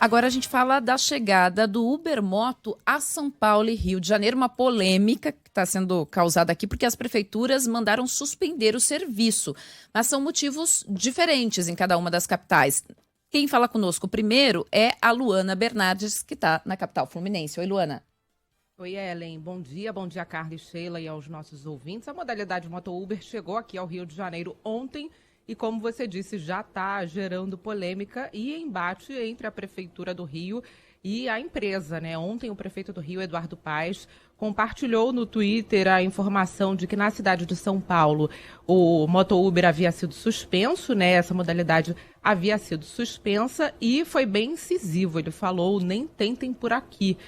Agora a gente fala da chegada do Uber Moto a São Paulo e Rio de Janeiro, uma polêmica que está sendo causada aqui porque as prefeituras mandaram suspender o serviço, mas são motivos diferentes em cada uma das capitais. Quem fala conosco primeiro é a Luana Bernardes, que está na capital fluminense. Oi, Luana. Oi, Ellen. Bom dia, Carla e Sheila e aos nossos ouvintes. A modalidade Moto Uber chegou aqui ao Rio de Janeiro ontem e, como você disse, já está gerando polêmica e embate entre a Prefeitura do Rio e a empresa, né? Ontem o prefeito do Rio, Eduardo Paes, compartilhou no Twitter a informação de que na cidade de São Paulo o Moto Uber havia sido suspenso, né? Essa modalidade havia sido suspensa e foi bem incisivo. Ele falou, nem tentem por aqui.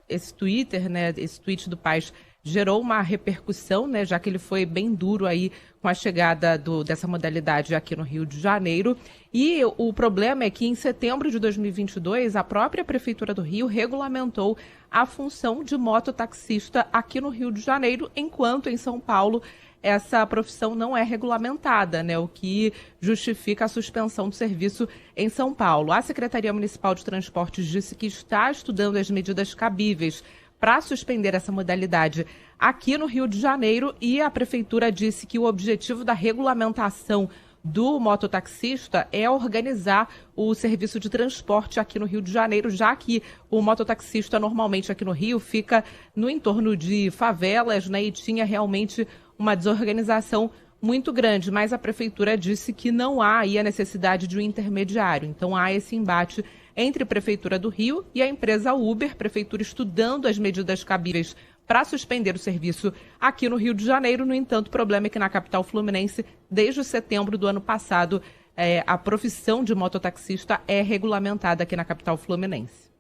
Esse Twitter, né, esse tweet do Paes gerou uma repercussão, né, já que ele foi bem duro aí com a chegada dessa modalidade aqui no Rio de Janeiro. E o problema é que em setembro de 2022, a própria Prefeitura do Rio regulamentou a função de mototaxista aqui no Rio de Janeiro, enquanto em São Paulo essa profissão não é regulamentada, né, o que justifica a suspensão do serviço em São Paulo. A Secretaria Municipal de Transportes disse que está estudando as medidas cabíveis para suspender essa modalidade aqui no Rio de Janeiro e a Prefeitura disse que o objetivo da regulamentação do mototaxista é organizar o serviço de transporte aqui no Rio de Janeiro, já que o mototaxista normalmente aqui no Rio fica no entorno de favelas, né, e tinha realmente uma desorganização muito grande, mas a Prefeitura disse que não há aí a necessidade de um intermediário. Então há esse embate entre a Prefeitura do Rio e a empresa Uber, Prefeitura estudando as medidas cabíveis para suspender o serviço aqui no Rio de Janeiro. No entanto, o problema é que na capital fluminense, desde setembro do ano passado, a profissão de mototaxista é regulamentada aqui na capital fluminense.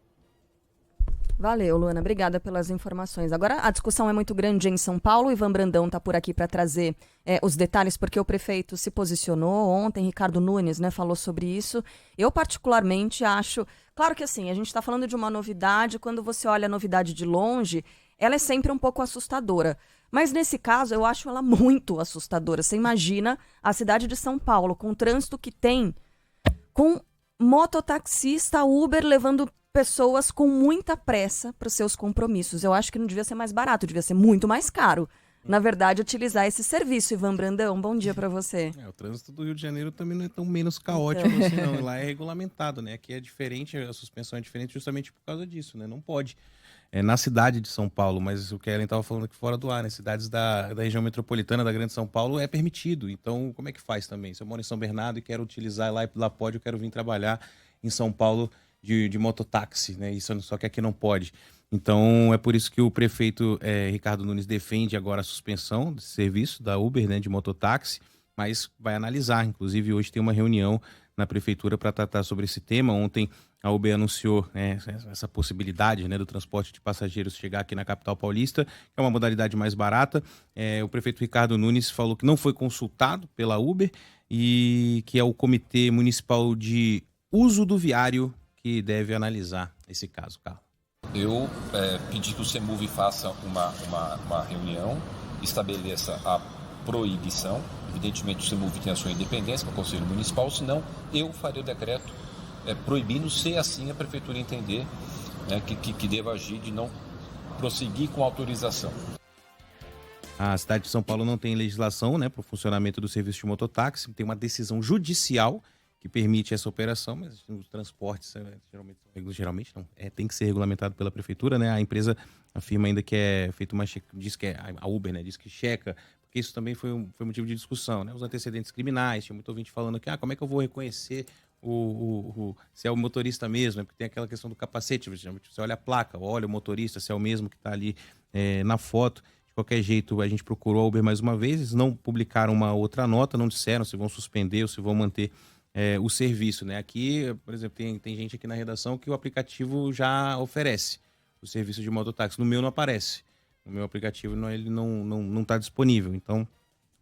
Valeu, Luana. Obrigada pelas informações. Agora, a discussão é muito grande em São Paulo. O Ivan Brandão está por aqui para trazer os detalhes, porque o prefeito se posicionou ontem, Ricardo Nunes, né, falou sobre isso. Eu, particularmente, acho... Claro que, assim, a gente está falando de uma novidade. Quando você olha a novidade de longe, ela é sempre um pouco assustadora. Mas, nesse caso, eu acho ela muito assustadora. Você imagina a cidade de São Paulo, com o trânsito que tem, com mototaxista, Uber levando pessoas com muita pressa para os seus compromissos. Eu acho que não devia ser mais barato, devia ser muito mais caro, na verdade, utilizar esse serviço. Ivan Brandão, bom dia para você. O trânsito do Rio de Janeiro também não é tão menos caótico assim, não. Lá é regulamentado, né? Aqui é diferente, a suspensão é diferente justamente por causa disso, né? Não pode. Na cidade de São Paulo, mas o que a Ellen estava falando aqui fora do ar, né? Cidades da região metropolitana da Grande São Paulo é permitido. Então, como é que faz também? Se eu moro em São Bernardo e quero utilizar lá pode, eu quero vir trabalhar em São Paulo de mototáxi, né? Isso, só que aqui não pode. Então, é por isso que o prefeito Ricardo Nunes defende agora a suspensão desse serviço da Uber, né, de mototáxi, mas vai analisar. Inclusive, hoje tem uma reunião na prefeitura para tratar sobre esse tema. Ontem a Uber anunciou essa possibilidade, né, do transporte de passageiros chegar aqui na capital paulista, que é uma modalidade mais barata. O prefeito Ricardo Nunes falou que não foi consultado pela Uber e que é o Comitê Municipal de Uso do Viário que deve analisar esse caso, Carlos. Eu pedi que o CEMUV faça uma reunião, estabeleça a proibição. Evidentemente, o CEMUV tem a sua independência, que é o Conselho Municipal, senão eu farei o decreto proibindo, se assim a Prefeitura entender, né, que deva agir de não prosseguir com autorização. A cidade de São Paulo não tem legislação, né, para o funcionamento do serviço de mototáxi, tem uma decisão judicial que permite essa operação, mas os transportes geralmente não. Tem que ser regulamentado pela prefeitura, né? A empresa afirma ainda que é feito uma diz que a Uber, né? Diz que checa, porque isso também foi motivo de discussão, né? Os antecedentes criminais, tinha muito ouvinte falando que como é que eu vou reconhecer se é o motorista mesmo, né? Porque tem aquela questão do capacete, você olha a placa, olha o motorista, se é o mesmo que está ali na foto. De qualquer jeito, a gente procurou a Uber mais uma vez, eles não publicaram uma outra nota, não disseram se vão suspender ou se vão manter o serviço, né? Aqui, por exemplo, tem gente aqui na redação que o aplicativo já oferece o serviço de mototáxi. No meu não aparece. No meu aplicativo ele não está disponível. Então,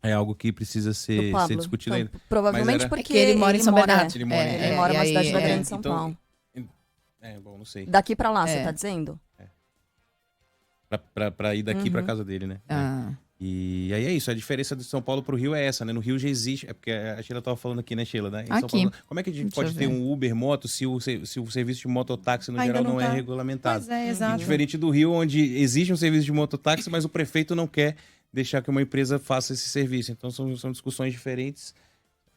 é algo que precisa ser discutido ainda. Provavelmente porque ele mora em São Bernardo. Ele mora na cidade da Grande São Paulo. Bom, não sei. Daqui para lá, você está dizendo? Para ir daqui para casa dele, né? E aí é isso, a diferença de São Paulo para o Rio é essa, né? No Rio já existe, é porque a Sheila estava falando aqui, né, Sheila? Né? Em São Aqui. Paulo, como é que a gente pode ter um Uber moto se o serviço de mototáxi no geral não é regulamentado? Pois é, exato. Diferente do Rio, onde existe um serviço de mototáxi, mas o prefeito não quer deixar que uma empresa faça esse serviço. Então são discussões diferentes,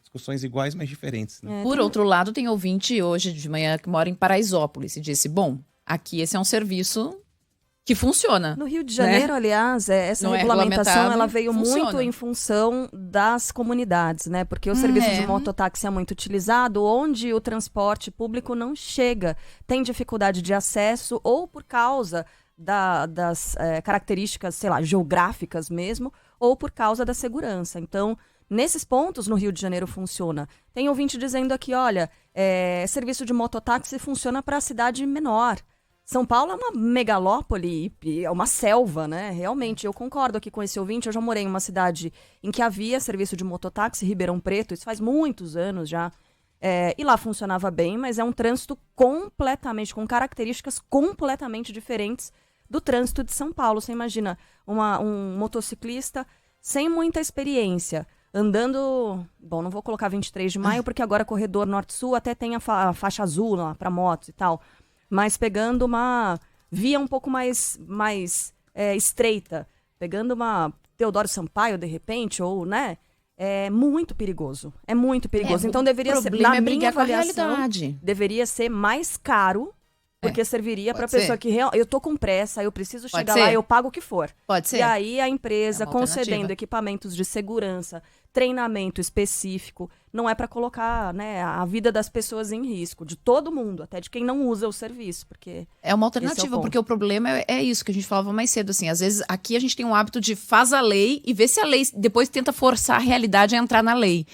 discussões iguais, mas diferentes. Né? Por outro lado, tem ouvinte hoje de manhã que mora em Paraisópolis e disse, bom, aqui esse é um serviço que funciona. No Rio de Janeiro, aliás, essa regulamentação ela veio muito em função das comunidades, né? Porque o serviço de mototáxi é muito utilizado, onde o transporte público não chega, tem dificuldade de acesso ou por causa das características, sei lá, geográficas mesmo, ou por causa da segurança. Então, nesses pontos, no Rio de Janeiro funciona. Tem ouvinte dizendo aqui, olha, serviço de mototáxi funciona para a cidade menor. São Paulo é uma megalópole, é uma selva, né? Realmente, eu concordo aqui com esse ouvinte. Eu já morei em uma cidade em que havia serviço de mototáxi, Ribeirão Preto, isso faz muitos anos já. E lá funcionava bem, mas é um trânsito completamente, com características completamente diferentes do trânsito de São Paulo. Você imagina um motociclista sem muita experiência, andando... Bom, não vou colocar 23 de maio, porque agora corredor norte-sul até tem a faixa azul lá para motos e tal. Mas pegando uma via um pouco mais estreita, pegando uma Teodoro Sampaio, de repente, ou, né? É muito perigoso. É muito perigoso. Então deveria ser, na minha avaliação, deveria ser mais caro, porque serviria para a pessoa que eu tô com pressa, eu preciso chegar lá, eu pago o que for. Pode ser. E aí a empresa concedendo equipamentos de segurança, treinamento específico, não é para colocar, né, a vida das pessoas em risco, de todo mundo, até de quem não usa o serviço, porque é uma alternativa, porque o problema é isso que a gente falava mais cedo, assim, às vezes aqui a gente tem um hábito de faz a lei e vê se a lei depois tenta forçar a realidade a entrar na lei.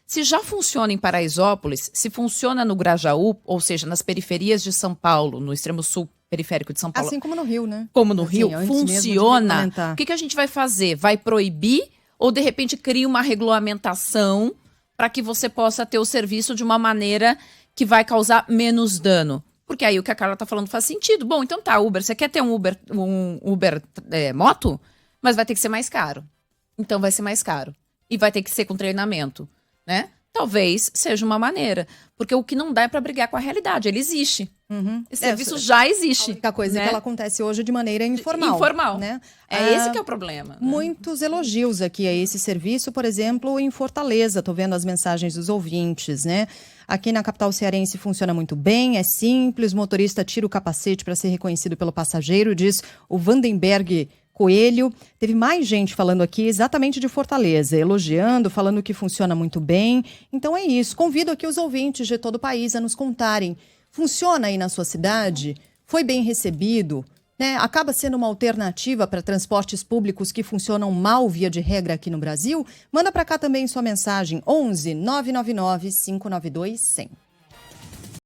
Se já funciona em Paraisópolis, se funciona no Grajaú, ou seja, nas periferias de São Paulo, no extremo sul periférico de São Paulo. Assim como no Rio, né? Como no Rio, funciona. O que a gente vai fazer? Vai proibir ou, de repente, cria uma regulamentação para que você possa ter o serviço de uma maneira que vai causar menos dano? Porque aí o que a Carla está falando faz sentido. Bom, então tá, Uber, você quer ter um Uber moto? Mas vai ter que ser mais caro. Então vai ser mais caro. E vai ter que ser com treinamento, né? Talvez seja uma maneira. Porque o que não dá é para brigar com a realidade. Ele existe. Esse serviço já existe. A única coisa é que ela acontece hoje de maneira informal. Informal. Né? Esse que é o problema. Né? Muitos elogios aqui a esse serviço, por exemplo, em Fortaleza. Estou vendo as mensagens dos ouvintes, né? Aqui na capital cearense funciona muito bem, é simples, o motorista tira o capacete para ser reconhecido pelo passageiro, diz o Vandenberg Coelho. Teve mais gente falando aqui exatamente de Fortaleza, elogiando, falando que funciona muito bem. Então é isso. Convido aqui os ouvintes de todo o país a nos contarem. Funciona aí na sua cidade? Foi bem recebido? Né? Acaba sendo uma alternativa para transportes públicos que funcionam mal via de regra aqui no Brasil? Manda para cá também sua mensagem. 11 999 592 100.